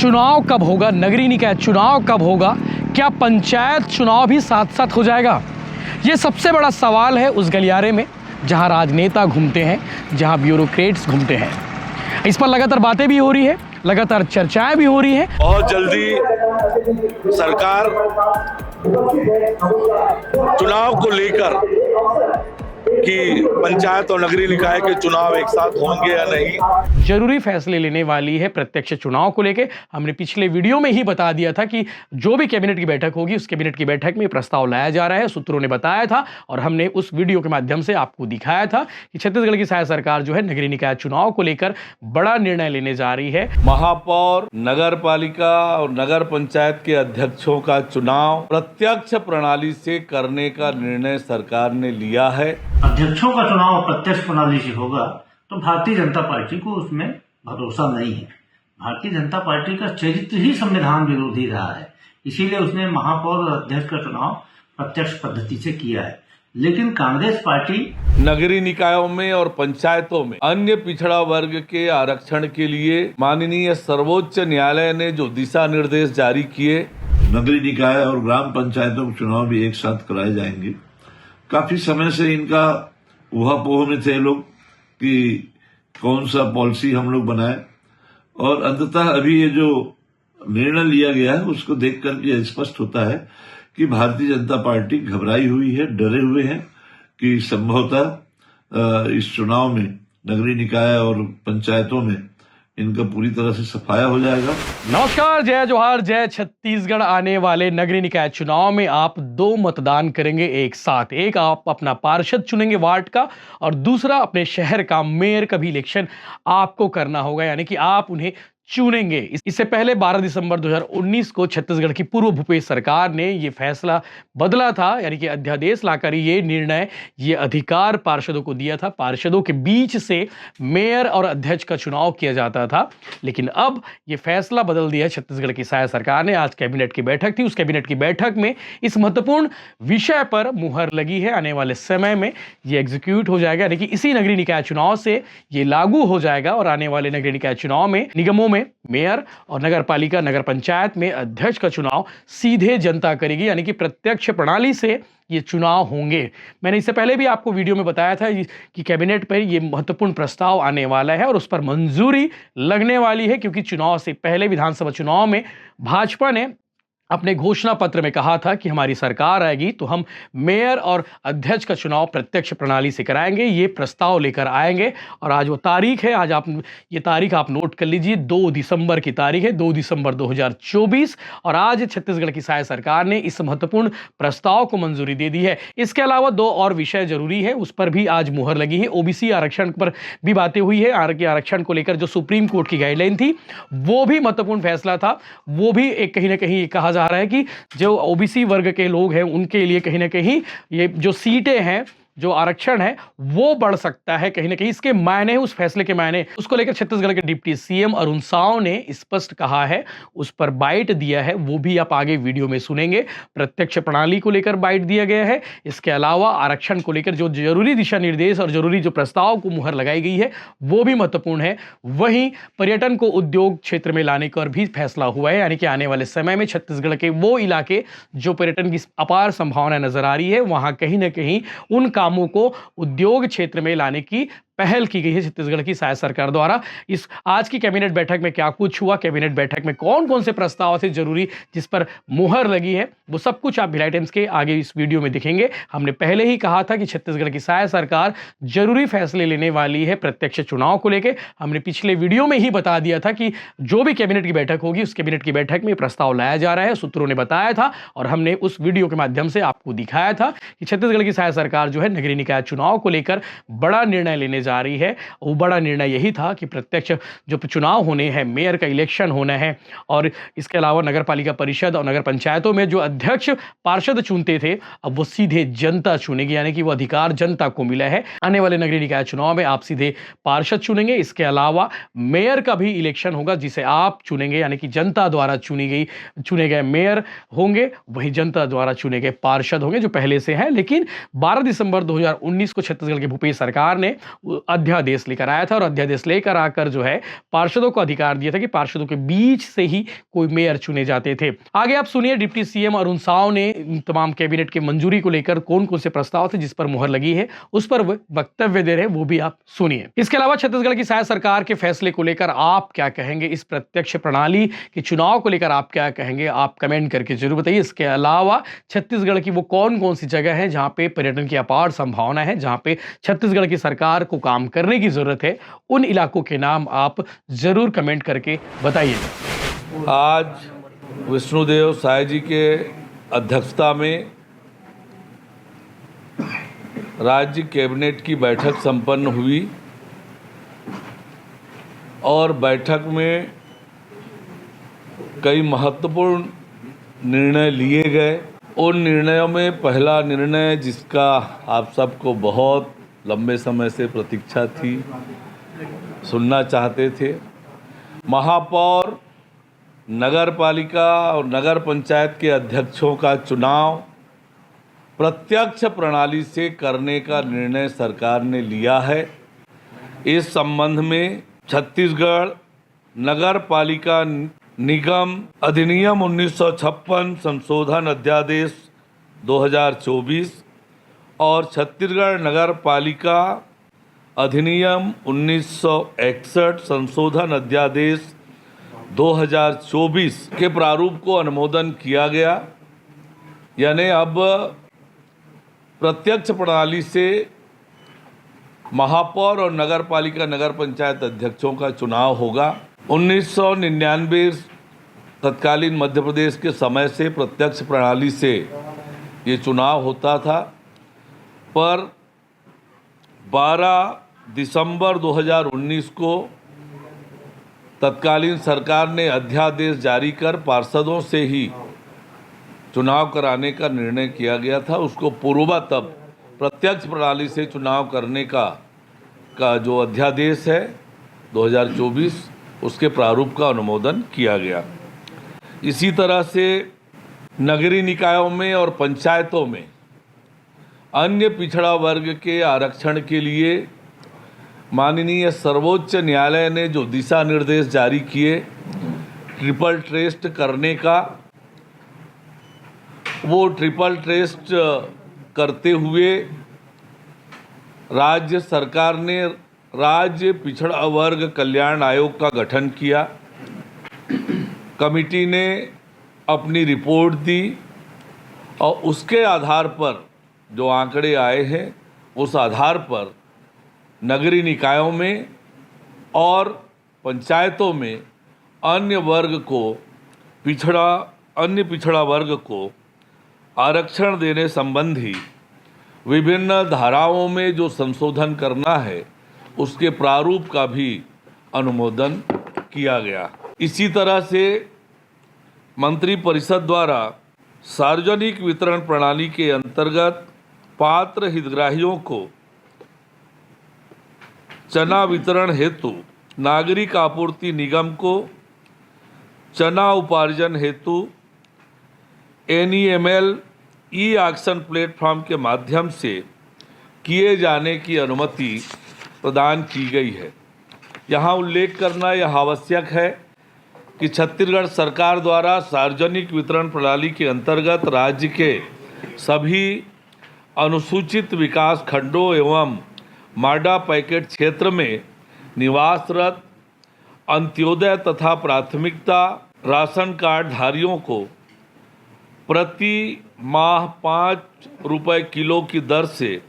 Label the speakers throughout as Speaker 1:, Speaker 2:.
Speaker 1: चुनाव कब होगा, नगरीय निकाय चुनाव कब होगा, क्या पंचायत चुनाव भी साथ साथ हो जाएगा? ये सबसे बड़ा सवाल है उस गलियारे में जहां राजनेता घूमते हैं, जहां ब्यूरोक्रेट्स घूमते हैं। इस पर लगातार बातें भी हो रही है, लगातार चर्चाएं भी हो रही हैं।
Speaker 2: बहुत जल्दी सरकार चुनाव को लेकर कि पंचायत और नगरीय निकाय के चुनाव एक साथ होंगे या नहीं,
Speaker 1: जरूरी फैसले लेने वाली है प्रत्यक्ष चुनाव को लेकर। हमने पिछले वीडियो में ही बता दिया था कि जो भी कैबिनेट की बैठक होगी उस कैबिनेट की बैठक में प्रस्ताव लाया जा रहा है, सूत्रों ने बताया था और हमने उस वीडियो के माध्यम से आपको दिखाया था कि छत्तीसगढ़ की सहायक सरकार जो है नगरीय निकाय चुनाव को लेकर बड़ा निर्णय लेने जा रही है।
Speaker 2: महापौर, नगर पालिका और नगर पंचायत के अध्यक्षों का चुनाव प्रत्यक्ष प्रणाली से करने का निर्णय सरकार ने लिया है।
Speaker 3: अध्यक्षों का चुनाव प्रत्यक्ष प्रणाली से होगा तो भारतीय जनता पार्टी को उसमें भरोसा नहीं है। भारतीय जनता पार्टी का चरित्र ही संविधान विरोधी रहा है, इसीलिए उसने महापौर और अध्यक्ष का चुनाव प्रत्यक्ष पद्धति से किया है। लेकिन कांग्रेस पार्टी
Speaker 2: नगरीय निकायों में और पंचायतों में अन्य पिछड़ा वर्ग के आरक्षण के लिए माननीय सर्वोच्च न्यायालय ने जो दिशा निर्देश जारी किए,
Speaker 4: नगरीय निकाय और ग्राम पंचायतों के चुनाव भी एक साथ कराए जाएंगे। काफी समय से इनका ऊहापोह में थे लोग कि कौन सा पॉलिसी हम लोग बनाए, और अंततः अभी ये जो निर्णय लिया गया है उसको देख करके यह स्पष्ट होता है कि भारतीय जनता पार्टी घबराई हुई है, डरे हुए हैं कि संभवतः इस चुनाव में नगरीय निकाय और पंचायतों में इनका पूरी तरह से सफाया हो जाएगा।
Speaker 1: नमस्कार, जय जोहार, जय छत्तीसगढ़। आने वाले नगरीय निकाय चुनाव में आप दो मतदान करेंगे एक साथ। एक आप अपना पार्षद चुनेंगे वार्ड का और दूसरा अपने शहर का मेयर का भी इलेक्शन आपको करना होगा, यानी कि आप उन्हें चुनेंगे। इससे पहले 12 दिसंबर 2019 को छत्तीसगढ़ की पूर्व भूपेश सरकार ने यह फैसला बदला था, यानी कि अध्यादेश लाकर ये निर्णय, ये अधिकार पार्षदों को दिया था। पार्षदों के बीच से मेयर और अध्यक्ष का चुनाव किया जाता था, लेकिन अब ये फैसला बदल दिया छत्तीसगढ़ की सहायक सरकार ने। आज कैबिनेट की बैठक थी, उस कैबिनेट की बैठक में इस महत्वपूर्ण विषय पर मुहर लगी है। आने वाले समय में ये एग्जीक्यूट हो जाएगा, यानी कि इसी नगरीय निकाय चुनाव से ये लागू हो जाएगा और आने वाले नगरीय निकाय चुनाव में निगमों में मेयर और नगर पालिका, नगर पंचायत में अध्यक्ष का चुनाव सीधे जनता करेगी, यानी कि प्रत्यक्ष प्रणाली से ये चुनाव होंगे। मैंने इससे पहले भी आपको वीडियो में बताया था कि कैबिनेट पर ये महत्वपूर्ण प्रस्ताव आने वाला है और उस पर मंजूरी लगने वाली है, क्योंकि चुनाव से पहले विधानसभा चुनाव में भाजपा ने अपने घोषणा पत्र में कहा था कि हमारी सरकार आएगी तो हम मेयर और अध्यक्ष का चुनाव प्रत्यक्ष प्रणाली से कराएंगे। ये प्रस्ताव लेकर आएंगे और आज वो तारीख है, आज आप ये तारीख आप नोट कर लीजिए, 2 दिसंबर की तारीख है, 2 दिसंबर 2024, और आज छत्तीसगढ़ की सहायक सरकार ने इस महत्वपूर्ण प्रस्ताव को मंजूरी दे दी है। इसके अलावा दो और विषय जरूरी है, उस पर भी आज मुहर लगी है। ओबीसी आरक्षण पर भी बातें हुई है। आरक्षण को लेकर जो सुप्रीम कोर्ट की गाइडलाइन थी वो भी महत्वपूर्ण फैसला था। वो भी एक कहीं ना कहीं कहा जा रहा है कि जो ओबीसी वर्ग के लोग हैं उनके लिए कहीं ना कहीं ये जो सीटें हैं, जो आरक्षण है वो बढ़ सकता है। कहीं ना कहीं इसके मायने, उस फैसले के मायने, उसको लेकर छत्तीसगढ़ के डिप्टी सीएम अरुण साव ने स्पष्ट कहा है, उस पर बाइट दिया है, वो भी आप आगे वीडियो में सुनेंगे। प्रत्यक्ष प्रणाली को लेकर बाइट दिया गया है। इसके अलावा आरक्षण को लेकर जो जरूरी दिशा निर्देश और जरूरी जो प्रस्ताव को मुहर लगाई गई है वो भी महत्वपूर्ण है। वहीं पर्यटन को उद्योग क्षेत्र में लाने का भी फैसला हुआ है, यानी कि आने वाले समय में छत्तीसगढ़ के वो इलाके जो पर्यटन की अपार संभावना नजर आ रही है, वहां कहीं ना कहीं उन कामों को उद्योग क्षेत्र में लाने की पहल की गई है छत्तीसगढ़ की सहायक सरकार द्वारा। इस आज की कैबिनेट बैठक में क्या कुछ हुआ, कैबिनेट बैठक में कौन कौन से प्रस्ताव थे जरूरी जिस पर मुहर लगी है, वो सब कुछ आप भिलाई टाइम्स के आगे इस वीडियो में दिखेंगे। हमने पहले ही कहा था कि छत्तीसगढ़ की सहायक सरकार जरूरी फैसले लेने वाली है प्रत्यक्ष चुनाव को लेकर। हमने पिछले वीडियो में ही बता दिया था कि जो भी कैबिनेट की बैठक होगी उस कैबिनेट की बैठक में प्रस्ताव लाया जा रहा है, सूत्रों ने बताया था और हमने उस वीडियो के माध्यम से आपको दिखाया था कि छत्तीसगढ़ की सहायक सरकार जो है नगरीय निकाय चुनाव को लेकर बड़ा निर्णय लेने जा रही है। वो बड़ा निर्णय यही था कि प्रत्यक्ष जो चुनाव होने हैं, मेयर का इलेक्शन होना है, और इसके अलावा नगर पालिका परिषद और नगर पंचायतों में जो अध्यक्ष पार्षद चुनते थे अब वो सीधे जनता चुनेगी, यानी कि वो अधिकार जनता को मिला है। आने वाले नगरीय निकाय चुनाव में आप सीधे पार्षद चुनेंगे। इसके अलावा मेयर का भी इलेक्शन होगा जिसे आप चुनेंगे, यानी कि जनता द्वारा चुने गए मेयर होंगे, वही जनता द्वारा चुने गए पार्षद होंगे जो पहले से हैं। लेकिन 12 दिसंबर 2019 को छत्तीसगढ़ की भूपेश सरकार ने अध्यादेश लेकर आया था और अध्यादेश लेकर आकर जो है पार्षदों को अधिकार दिया था कि पार्षदों के बीच से ही कोई मेयर चुने जाते थे। आगे आप सुनिए डिप्टी सीएम अरुण साव ने तमाम कैबिनेट की मंजूरी को लेकर कौन कौन से प्रस्ताव थे जिस पर मुहर लगी है उस पर वक्तव्य दे रहे हैं, वो भी आप सुनिए। इसके अलावा छत्तीसगढ़ की शायद सरकार के फैसले को लेकर आप क्या कहेंगे, इस प्रत्यक्ष प्रणाली के चुनाव को लेकर आप क्या कहेंगे, आप कमेंट करके जरूर बताइए। इसके अलावा छत्तीसगढ़ की वो कौन कौन सी जगह है जहां पे पर्यटन की अपार संभावना है, जहां पे छत्तीसगढ़ की सरकार को काम करने की जरूरत है, उन इलाकों के नाम आप जरूर कमेंट करके बताइएगा।
Speaker 2: आज विष्णुदेव साय जी के अध्यक्षता में राज्य कैबिनेट की बैठक संपन्न हुई और बैठक में कई महत्वपूर्ण निर्णय लिए गए। उन निर्णयों में पहला निर्णय, जिसका आप सबको बहुत लंबे समय से प्रतीक्षा थी, सुनना चाहते थे, महापौर, नगर पालिका और नगर पंचायत के अध्यक्षों का चुनाव प्रत्यक्ष प्रणाली से करने का निर्णय सरकार ने लिया है। इस संबंध में छत्तीसगढ़ नगर पालिका निगम अधिनियम 1956 संशोधन अध्यादेश 2024 और छत्तीसगढ़ नगर पालिका अधिनियम 1961 संशोधन अध्यादेश 2024 के प्रारूप को अनुमोदन किया गया। यानी अब प्रत्यक्ष प्रणाली से महापौर और नगर पालिका नगर पंचायत अध्यक्षों का चुनाव होगा। 1999 तत्कालीन मध्य प्रदेश के समय से प्रत्यक्ष प्रणाली से ये चुनाव होता था, पर 12 दिसंबर 2019 को तत्कालीन सरकार ने अध्यादेश जारी कर पार्षदों से ही चुनाव कराने का निर्णय किया गया था। उसको पूर्ववत तब प्रत्यक्ष प्रणाली से चुनाव करने का जो अध्यादेश है 2024, उसके प्रारूप का अनुमोदन किया गया। इसी तरह से नगरीय निकायों में और पंचायतों में अन्य पिछड़ा वर्ग के आरक्षण के लिए माननीय सर्वोच्च न्यायालय ने जो दिशा निर्देश जारी किए ट्रिपल टेस्ट करने का, वो ट्रिपल टेस्ट करते हुए राज्य सरकार ने राज्य पिछड़ा वर्ग कल्याण आयोग का गठन किया। कमिटी ने अपनी रिपोर्ट दी और उसके आधार पर जो आंकड़े आए हैं, उस आधार पर नगरीय निकायों में और पंचायतों में अन्य पिछड़ा वर्ग को आरक्षण देने संबंधी विभिन्न धाराओं में जो संशोधन करना है, उसके प्रारूप का भी अनुमोदन किया गया। इसी तरह से मंत्रिपरिषद द्वारा सार्वजनिक वितरण प्रणाली के अंतर्गत पात्र हितग्राहियों को चना वितरण हेतु नागरिक आपूर्ति निगम को चना उपार्जन हेतु NEML ऑक्शन प्लेटफॉर्म के माध्यम से किए जाने की अनुमति प्रदान की गई है। यहाँ उल्लेख करना यह आवश्यक है कि छत्तीसगढ़ सरकार द्वारा सार्वजनिक वितरण प्रणाली के अंतर्गत राज्य के सभी अनुसूचित विकास खंडों एवं माडा पैकेट क्षेत्र में निवासरत अंत्योदय तथा प्राथमिकता राशन कार्ड धारियों को प्रति माह 5 रुपये किलो की दर से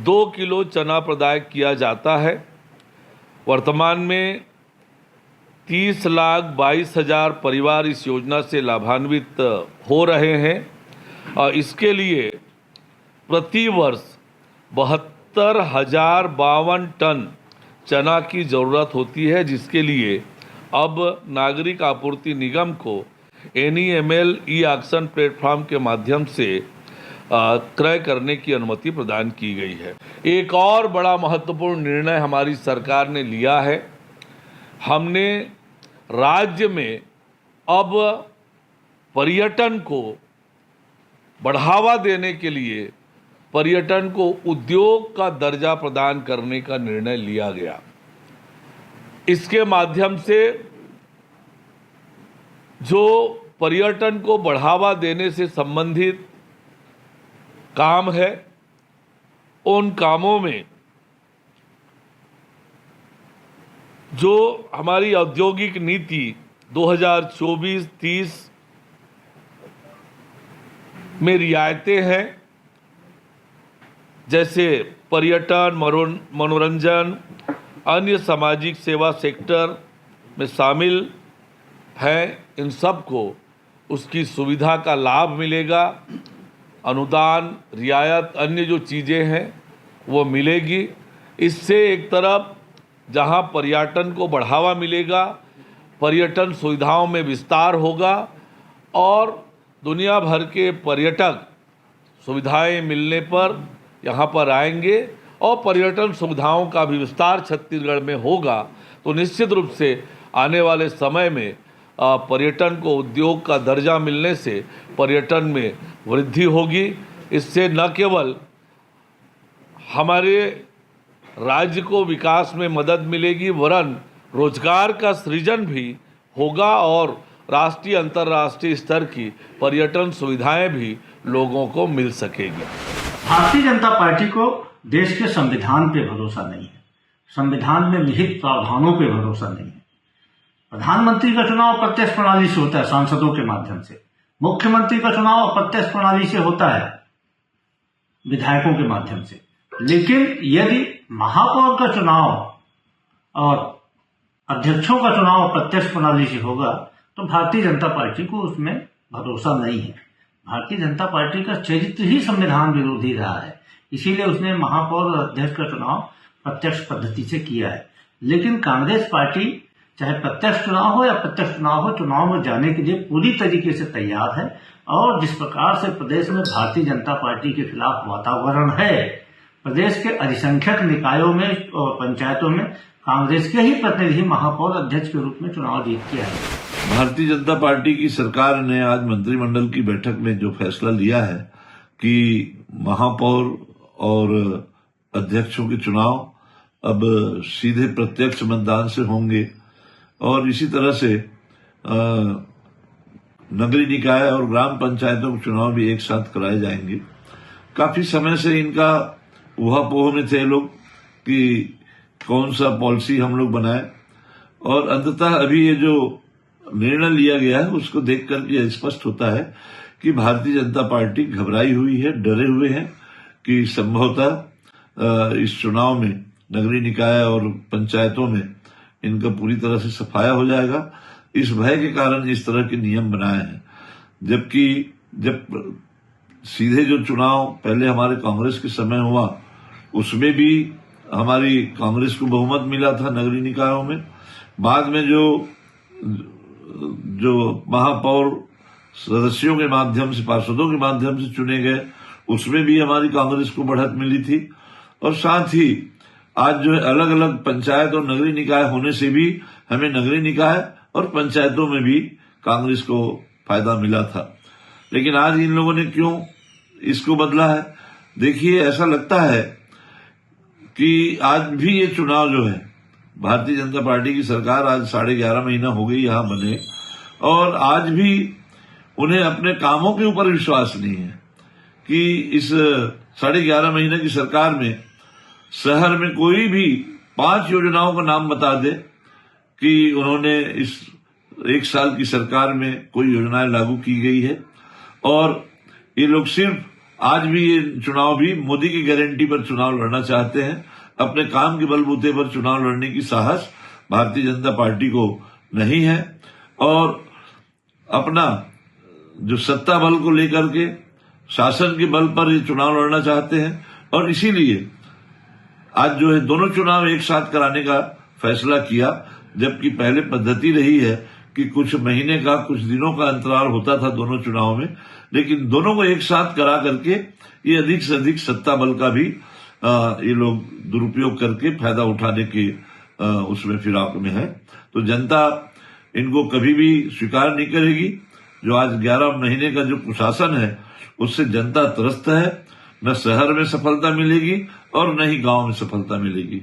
Speaker 2: 2 किलो चना प्रदाय किया जाता है। वर्तमान में 30,22,000 परिवार इस योजना से लाभान्वित हो रहे हैं और इसके लिए प्रति वर्ष 72,052 टन चना की ज़रूरत होती है, जिसके लिए अब नागरिक आपूर्ति निगम को NEML ऑक्शन प्लेटफॉर्म के माध्यम से क्रय करने की अनुमति प्रदान की गई है। एक और बड़ा महत्वपूर्ण निर्णय हमारी सरकार ने लिया है। हमने राज्य में अब पर्यटन को बढ़ावा देने के लिए पर्यटन को उद्योग का दर्जा प्रदान करने का निर्णय लिया गया। इसके माध्यम से जो पर्यटन को बढ़ावा देने से संबंधित काम है, उन कामों में जो हमारी औद्योगिक नीति 2024-30 में रियायतें हैं, जैसे पर्यटन, मनोरंजन, अन्य सामाजिक सेवा सेक्टर में शामिल हैं, इन सब को उसकी सुविधा का लाभ मिलेगा। अनुदान, रियायत, अन्य जो चीज़ें हैं वो मिलेगी। इससे एक तरफ जहां पर्यटन को बढ़ावा मिलेगा, पर्यटन सुविधाओं में विस्तार होगा और दुनिया भर के पर्यटक सुविधाएं मिलने पर यहाँ पर आएंगे और पर्यटन सुविधाओं का भी विस्तार छत्तीसगढ़ में होगा, तो निश्चित रूप से आने वाले समय में पर्यटन को उद्योग का दर्जा मिलने से पर्यटन में वृद्धि होगी। इससे न केवल हमारे राज्य को विकास में मदद मिलेगी, वरन रोजगार का सृजन भी होगा और राष्ट्रीय अंतर्राष्ट्रीय स्तर की पर्यटन सुविधाएं भी लोगों को मिल सकेगी।
Speaker 3: भारतीय जनता पार्टी को देश के संविधान पे भरोसा नहीं है, संविधान में निहित प्रावधानों पे भरोसा नहीं है। प्रधानमंत्री का चुनाव प्रत्यक्ष प्रणाली से होता है, सांसदों के माध्यम से। मुख्यमंत्री का चुनाव अप्रत्यक्ष प्रणाली से होता है, विधायकों के माध्यम से। लेकिन यदि महापौर का चुनाव और अध्यक्षों का चुनाव अप्रत्यक्ष प्रणाली से होगा तो भारतीय जनता पार्टी को उसमें भरोसा नहीं है। भारतीय जनता पार्टी का चरित्र ही संविधान विरोधी रहा है, इसीलिए उसने महापौर और अध्यक्ष का चुनाव प्रत्यक्ष पद्धति से किया है। लेकिन कांग्रेस पार्टी चाहे प्रत्यक्ष चुनाव हो या प्रत्यक्ष चुनाव हो, चुनाव में जाने के लिए पूरी तरीके से तैयार है। और जिस प्रकार से प्रदेश में भारतीय जनता पार्टी के खिलाफ वातावरण है, प्रदेश के अधिसंख्यक निकायों में और पंचायतों में कांग्रेस के ही प्रतिनिधि महापौर अध्यक्ष के रूप में चुनाव जीत के आए।
Speaker 4: भारतीय जनता पार्टी की सरकार ने आज मंत्रिमंडल की बैठक में जो फैसला लिया है कि महापौर और अध्यक्षों के चुनाव अब सीधे प्रत्यक्ष मतदान से होंगे और इसी तरह से नगरीय निकाय और ग्राम पंचायतों के चुनाव भी एक साथ कराए जाएंगे। काफी समय से इनका ऊहापोह में थे लोग कि कौन सा पॉलिसी हम लोग बनाए, और अंततः अभी ये जो निर्णय लिया गया है उसको देख करके स्पष्ट होता है कि भारतीय जनता पार्टी घबराई हुई है, डरे हुए हैं कि संभवतः इस चुनाव में नगरीय निकाय और पंचायतों में इनका पूरी तरह से सफाया हो जाएगा। इस भय के कारण इस तरह के नियम बनाए हैं। जबकि जब सीधे जो चुनाव पहले हमारे कांग्रेस के समय हुआ उसमें भी हमारी कांग्रेस को बहुमत मिला था नगरीय निकायों में। बाद में जो महापौर सदस्यों के माध्यम से, पार्षदों के माध्यम से चुने गए, उसमें भी हमारी कांग्रेस को बढ़त मिली थी। और साथ ही आज जो है अलग अलग पंचायत और नगरीय निकाय होने से भी हमें नगरीय निकाय और पंचायतों में भी कांग्रेस को फायदा मिला था। लेकिन आज इन लोगों ने क्यों इसको बदला है? देखिए, ऐसा लगता है कि आज भी ये चुनाव जो है, भारतीय जनता पार्टी की सरकार आज 11.5 महीना हो गई यहां बने, और आज भी उन्हें अपने कामों के ऊपर विश्वास नहीं है कि इस 11.5 महीने की सरकार में शहर में कोई भी 5 योजनाओं का नाम बता दे कि उन्होंने इस 1 साल की सरकार में कोई योजनाएं लागू की गई है। और ये लोग सिर्फ आज भी ये चुनाव भी मोदी की गारंटी पर चुनाव लड़ना चाहते हैं। अपने काम के बलबूते पर चुनाव लड़ने की साहस भारतीय जनता पार्टी को नहीं है और अपना जो सत्ता बल को लेकर के, शासन के बल पर ये चुनाव लड़ना चाहते हैं। और इसीलिए आज जो है दोनों चुनाव एक साथ कराने का फैसला किया, जबकि पहले पद्धति रही है कि कुछ महीने का, कुछ दिनों का अंतराल होता था दोनों चुनाव में, लेकिन दोनों को एक साथ करा करके ये अधिक से अधिक सत्ता बल का भी ये लोग दुरुपयोग करके फायदा उठाने के उसमें फिराक में है। तो जनता इनको कभी भी स्वीकार नहीं करेगी। जो आज 11 महीने का जो कुशासन है उससे जनता त्रस्त है न शहर में सफलता मिलेगी और न ही गांव में सफलता मिलेगी।